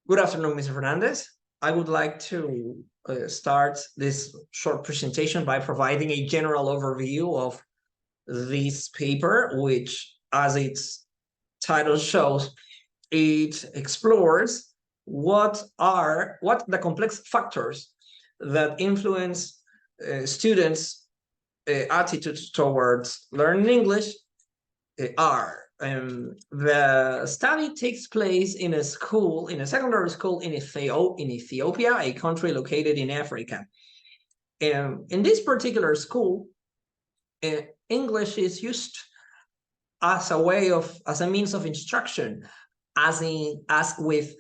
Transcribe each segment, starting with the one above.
Good afternoon, Mr. Fernandez. I would like to start this short presentation by providing a general overview of this paper, which, as its title shows, it explores what the complex factors that influence students' attitudes towards learning English are. The study takes place in a secondary school in Ethiopia, a country located in Africa. In this particular school, English is used as a means of instruction, as with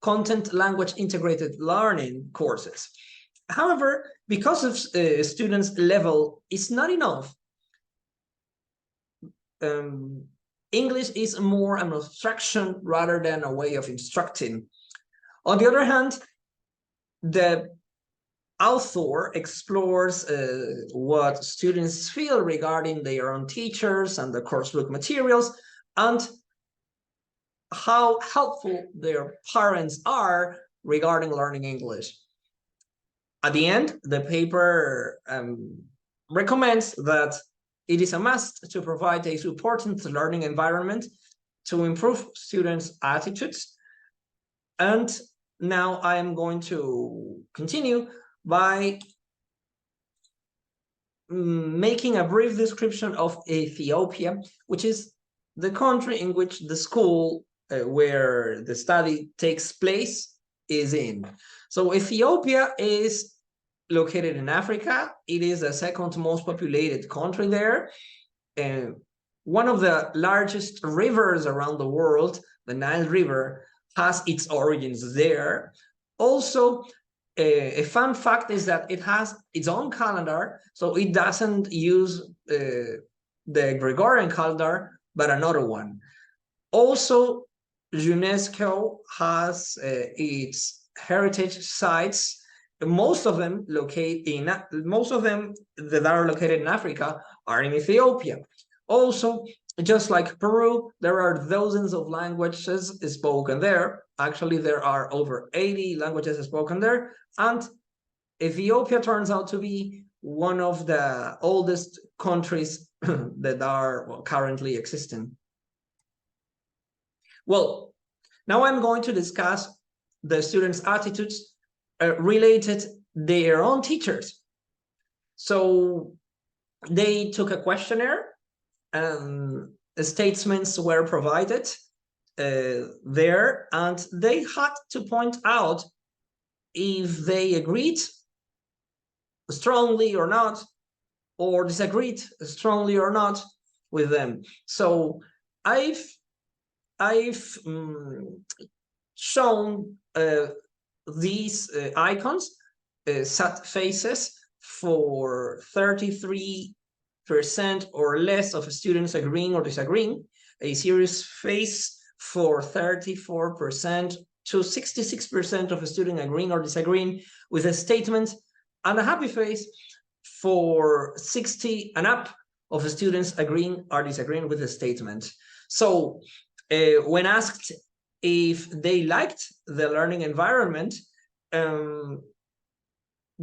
content language integrated learning courses. However, because of students' level is not enough, English is more an abstraction rather than a way of instructing. On the other hand, the author explores what students feel regarding their own teachers and the coursebook materials, and how helpful their parents are regarding learning English. At the end, the paper recommends that it is a must to provide a supportive learning environment to improve students' attitudes. And now I am going to continue by making a brief description of Ethiopia, which is the country in which the school where the study takes place is in. So Ethiopia is located in Africa. It is the second most populated country there. And one of the largest rivers around the world, the Nile River, has its origins there. Also, a fun fact is that it has its own calendar, so it doesn't use the Gregorian calendar, but another one. Also, UNESCO has its heritage sites. Most of them that are located in Africa are in Ethiopia. Also, just like Peru, there are dozens of languages spoken there. Actually, there are over 80 languages spoken there, and Ethiopia turns out to be one of the oldest countries that are currently existing. Well, now I'm going to discuss the students' attitudes related their own teachers. So they took a questionnaire, and statements were provided there, and they had to point out if they agreed strongly or not, or disagreed strongly or not with them. So I've shown these icons, sad faces, for 33% or less of students agreeing or disagreeing, a serious face for 34% to 66% of students agreeing or disagreeing with a statement, and a happy face for 60 and up of students agreeing or disagreeing with the statement. So when asked if they liked the learning environment,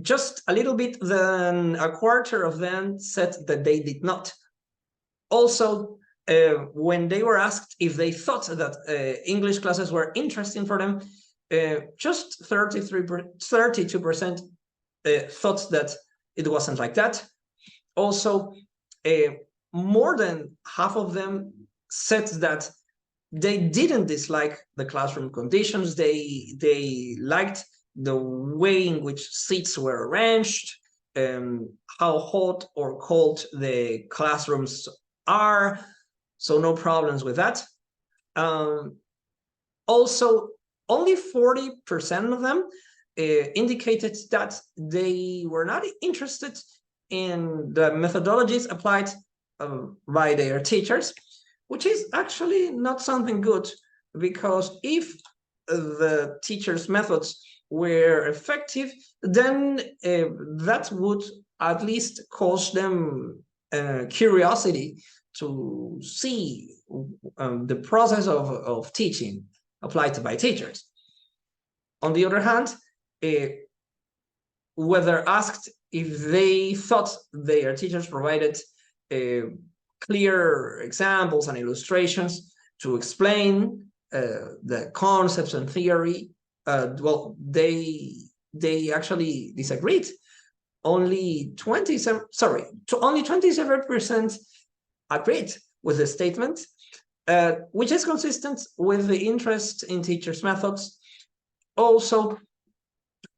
just a little bit than a quarter of them said that they did not. Also, when they were asked if they thought that English classes were interesting for them, just 32% thought that it wasn't like that. Also, more than half of them said that they didn't dislike the classroom conditions. They liked the way in which seats were arranged, how hot or cold the classrooms are, so no problems with that. Also, only 40% of them indicated that they were not interested in the methodologies applied by their teachers, which is actually not something good, because if the teachers' methods were effective, then that would at least cause them curiosity to see the process of teaching applied by teachers. On the other hand, whether asked if they thought their teachers provided clear examples and illustrations to explain the concepts and theory, well, they actually disagreed. Only 27% agreed with the statement, which is consistent with the interest in teachers' methods. Also,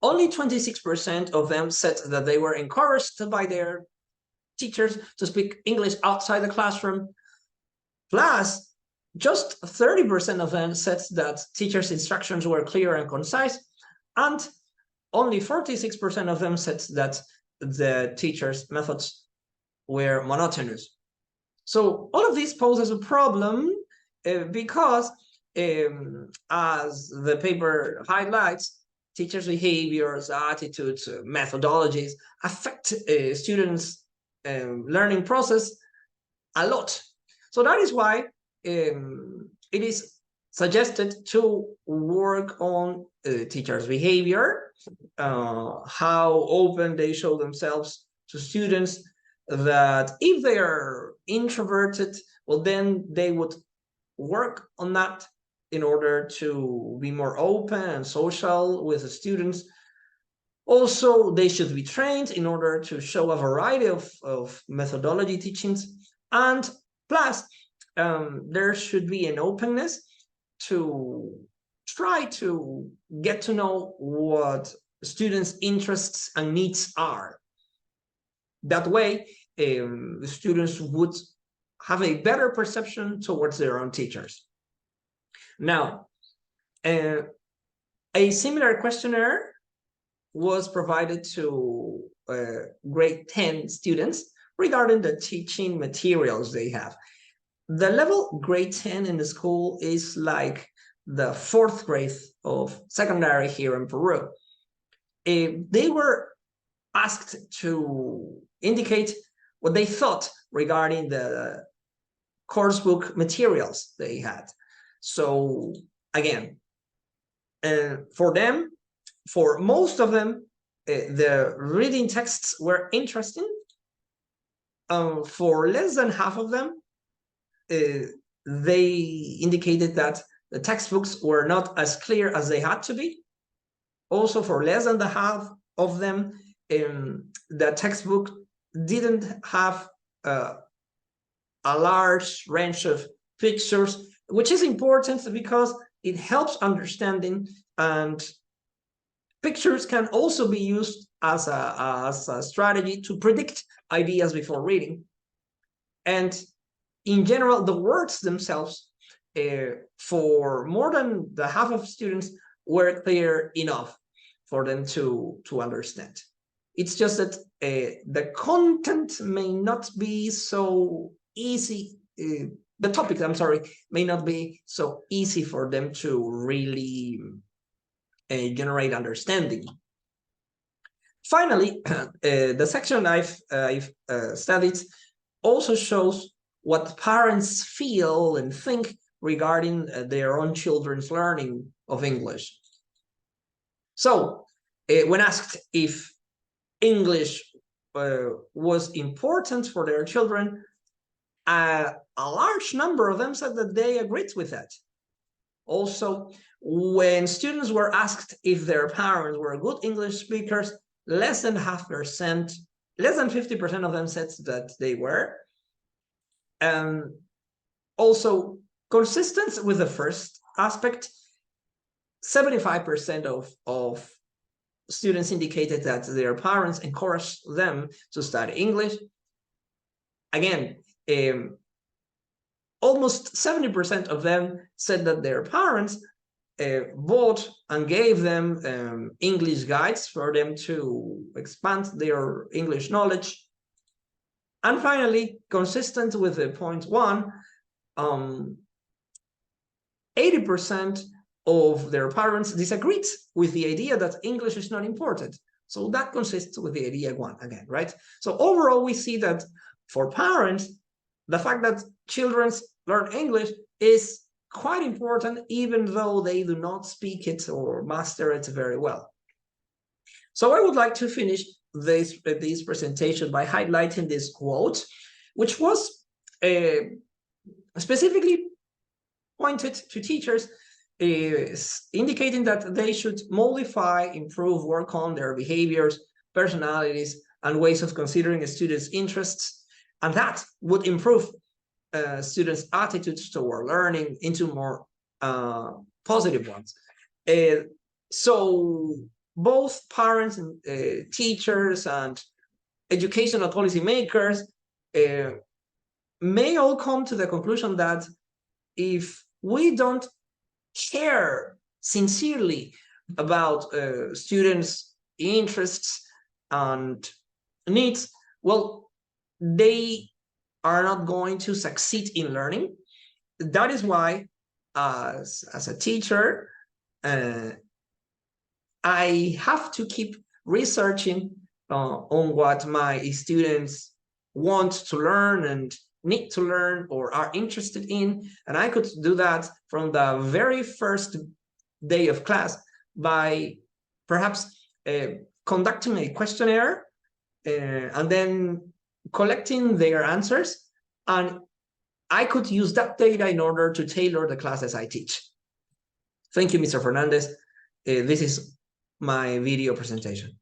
only 26% of them said that they were encouraged by their teachers to speak English outside the classroom. Plus, just 30% of them said that teachers' instructions were clear and concise, and only 46% of them said that the teachers' methods were monotonous. So all of this poses a problem because, as the paper highlights, teachers' behaviors, attitudes, methodologies affect students' learning process a lot. So that is why it is suggested to work on teachers' behavior, how open they show themselves to students, that if they are introverted, well, then they would work on that in order to be more open and social with the students. Also, they should be trained in order to show a variety of methodology teachings. And plus, there should be an openness to try to get to know what students' interests and needs are. That way, the students would have a better perception towards their own teachers. Now, a similar questionnaire was provided to grade 10 students regarding the teaching materials they have. The level grade 10 in the school is like the 4th grade of secondary here in Peru. They were asked to indicate what they thought regarding the course book materials they had. So again, for most of them, the reading texts were interesting. For less than half of them, they indicated that the textbooks were not as clear as they had to be. Also, for less than the half of them, the textbook didn't have a large range of pictures, which is important because it helps understanding, and pictures can also be used as a strategy to predict ideas before reading. And in general, the words themselves, for more than the half of students, were clear enough for them to understand. It's just that the content may not be so easy, the topic, I'm sorry, may not be so easy for them to really generate understanding. Finally, the section I've studied also shows what parents feel and think regarding their own children's learning of English. So, when asked if English was important for their children, a large number of them said that they agreed with that. Also, when students were asked if their parents were good English speakers, less than 50% of them said that they were. Also, consistent with the first aspect, 75% of students indicated that their parents encouraged them to study English. Again, almost 70% of them said that their parents bought and gave them English guides for them to expand their English knowledge. And finally, consistent with the point 1, 80% of their parents disagreed with the idea that English is not important. So that consists with the idea 1 again, right? So overall, we see that for parents, the fact that children learn English is quite important, even though they do not speak it or master it very well. So I would like to finish this presentation by highlighting this quote, which was specifically pointed to teachers, indicating that they should modify, improve, work on their behaviors, personalities, and ways of considering a student's interests, and that would improve students' attitudes toward learning into more positive ones. So both parents and teachers and educational policymakers may all come to the conclusion that if we don't care sincerely about students' interests and needs, well, they are not going to succeed in learning. That is why, as a teacher, I have to keep researching on what my students want to learn and need to learn or are interested in. And I could do that from the very first day of class by perhaps conducting a questionnaire and then collecting their answers. And I could use that data in order to tailor the classes I teach. Thank you, Mr. Fernandez. This is my video presentation.